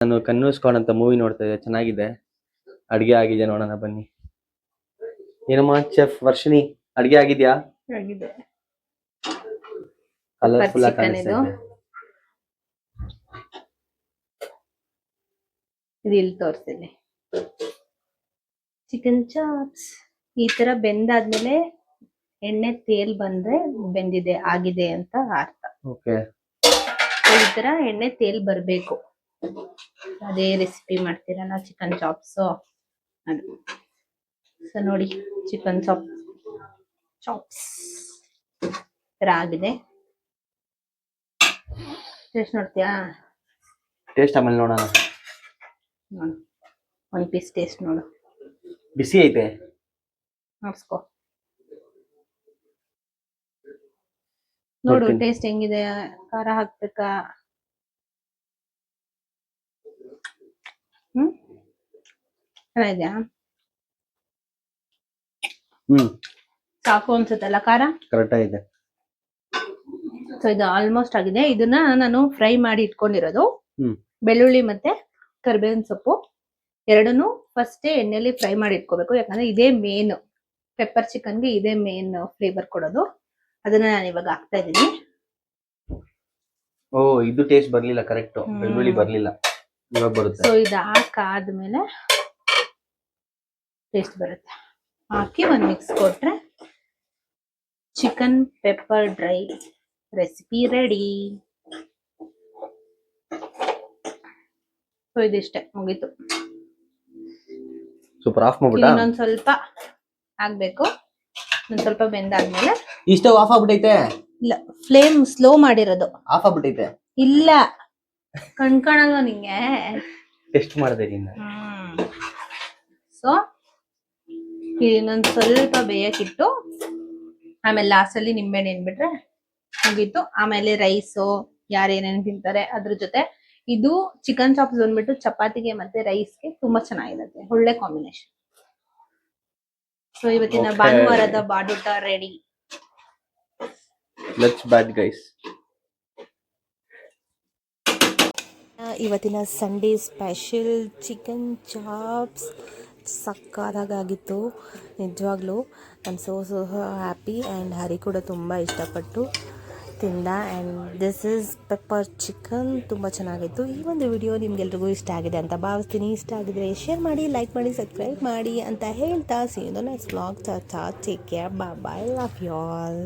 ನಾನು ಕನ್ವಿನ್ಸ್ಕೊಂಡ್ ಅಂತ ಮೂವಿ ನೋಡ್ತಾ ಇದ್ದೆ, ಚೆನ್ನಾಗಿದೆ. ಅಡ್ಗೆ ಆಗಿದೆ, ನೋಡೋಣ ಬನ್ನಿ. ಏನಮ್ಮ ಚೆಫ್ ವರ್ಷಿಣಿ, ಅಡ್ಗೆ ಆಗಿದ್ಯಾ? ಆಗಿದೆ. ಕಲರ್ಫುಲ್ ಆಗಿ ಚಿಕನ್ ಕಾಣಿಸ್ತಾ ಇದೆ. ಇದು ಇಲ್ಲಿ ತೋರಿಸ್ತೀನಿ. ಚಿಕನ್ ಚಾಪ್ಸ್ ಈ ತರ ಬೆಂದಾದ್ಮೇಲೆ ಎಣ್ಣೆ ತೇಲ್ ಬಂದ್ರೆ ಬೆಂದಿದೆ ಆಗಿದೆ ಅಂತ ಅರ್ಥ. ಓಕೆ. ಈ ತರ ಎಣ್ಣೆ ತೇಲ್ ಬರ್ಬೇಕು. ಅದೇ ರೆಸಿಪಿ ಮಾಡ್ತೀರಲ್ಲ ಚಿಕನ್ ಚಾಪ್ಸ್, ಅದು. ಸೊ ನೋಡಿ, ಚಿಕನ್ ಚಾಪ್ಸ್ ತರ ಆಗಿದೆ. ಟೇಸ್ಟ್ ನೋಡ್ತೀಯಾ? ಟೇಸ್ಟ್ ಆಮೇಲೆ ನೋಡೋಣ. ನೋಡು, ಒಂದ್ ಪೀಸ್ ಟೇಸ್ಟ್ ನೋಡು. ಬಿಸಿ ಐತೆ, ನೋಡ್ಸ್ಕೊ. ನೋಡು ಟೇಸ್ಟ್ ಹೆಂಗಿದೆ, ಖಾರ ಹಾಕ್ಬೇಕಾ? ಚೆನ್ನಾಗಿದ್ಯಾ? ಸಾಕು ಅನ್ಸುತ್ತಲ್ಲ ಖಾರ? ಕರೆಕ್ಟ್ ಆಗಿದೆ. ಸೊ ಇದು ಆಲ್ಮೋಸ್ಟ್ ಆಗಿದೆ. ಇದನ್ನ ನಾನು ಫ್ರೈ ಮಾಡಿ ಇಟ್ಕೊಂಡಿರೋದು. ಬೆಳ್ಳುಳ್ಳಿ ಮತ್ತೆ ಕರಿಬೇವಿನ ಸೊಪ್ಪು ಎರಡನ್ನೂ ಫಸ್ಟ್ ಎಣ್ಣೆಲಿ ಫ್ರೈ ಮಾಡಿ ಇಟ್ಕೋಬೇಕು. ಯಾಕಂದ್ರೆ ಇದೇ ಮೇನ್ ಪೆಪ್ಪರ್ ಚಿಕನ್ಗೆ, ಇದೇ ಮೇನ್ ಫ್ಲೇವರ್ ಕೊಡೋದು. ಅದನ್ನ ನಾನು ಇವಾಗ ಹಾಕ್ತಾ ಇದ್ದೀನಿ. ಓ, ಇದು ಟೇಸ್ಟ್ ಬರ್ಲಿಲ್ಲ, ಕರೆಕ್ಟ್. ಬೆಳ್ಳುಳ್ಳಿ ಬರ್ಲಿಲ್ಲ, ಇವಾಗ ಬರುತ್ತೆ. ಸೊ ಇದು ಹಾಕಾದ್ಮೇಲೆ ಟೇಸ್ಟ್ ಬರುತ್ತೆ. ಹಾಕಿ ಒಂದ್ ಮಿಕ್ಸ್ ಕೊಟ್ರೆ chicken pepper dry recipe ready. So ಇದಿಷ್ಟೇ, ಮುಗೀತು. ಸೂಪರ್. ಆಫ್ ಮಾಡ್ಬಿಟ್ಟಾ? ಇನ್ನೊಂದ್ ಸ್ವಲ್ಪ ಆಗ್ಬೇಕು. ಇನ್ನೊಂದ್ ಸ್ವಲ್ಪ ಬೆಂದಾದ್ಮೇಲೆ ಇಷ್ಟ ಆಫ್ ಆಗ್ಬಿಟ್ಟೈತೆ. ಇಲ್ಲ, ಫ್ಲೇಮ್ ಸ್ಲೋ ಮಾಡಿರೋದು. ಆಫ್ ಆಗ್ಬಿಟ್ಟೈತೆ. ಇಲ್ಲ, ಕಣ್ಕಾಣಲ್ಲ ನಿಂಗೆ. ಟೆಸ್ಟ್ ಮಾಡಿದೆ ನೀನು. ಸೊ ಇನ್ನೊಂದ್ ಸ್ವಲ್ಪ ಬೇಯಕ್ಕಿಟ್ಟು ಆಮೇಲೆ ಲಾಸ್ಟ್ ಅಲ್ಲಿ ನಿಂಬೆಹಣ್ಣು ಹಿಂಡ್ಬಿಟ್ರೆ ಮುಗೀತು. ಆಮೇಲೆ ರೈಸು ಯಾರೇನೇನು ತಿಂತಾರೆ ಅದ್ರ ಜೊತೆ ಇದು ಚಿಕನ್ ಚಾಪ್ಸ್ ಬಂದ್ಬಿಟ್ಟು ಚಪಾತಿಗೆ ಮತ್ತೆ ರೈಸ್ಗೆ ತುಂಬಾ ಚೆನ್ನಾಗಿರುತ್ತೆ, ಒಳ್ಳೆ ಕಾಂಬಿನೇಷನ್. ಸೊ ಇವತ್ತಿನ ಭಾನುವಾರದ ಬಾಡೂಟ ರೆಡಿ. Let's bat guys. ಇವತ್ತಿನ ಸಂಡೇ ಸ್ಪೆಷಲ್ ಚಿಕನ್ ಚಾಪ್ಸ್ ಸಕ್ಕತ್ತಾಗಿತ್ತು ನಿಜವಾಗ್ಲೂ. I am so happy. And Hari ಕೂಡ ತುಂಬ ಇಷ್ಟಪಟ್ಟು ತಿಂದ. And this is pepper chicken. ತುಂಬ ಚೆನ್ನಾಗಿತ್ತು. ಈ ಒಂದು ವಿಡಿಯೋ ನಿಮ್ಗೆಲ್ರಿಗೂ ಇಷ್ಟ ಆಗಿದೆ ಅಂತ ಭಾವಿಸ್ತೀನಿ. ಇಷ್ಟ ಆಗಿದ್ರೆ ಶೇರ್ ಮಾಡಿ, ಲೈಕ್ ಮಾಡಿ, ಸಬ್ಸ್ಕ್ರೈಬ್ ಮಾಡಿ ಅಂತ ಹೇಳ್ತಾ, see you in the next vlog. Take care, bye bye, love you all.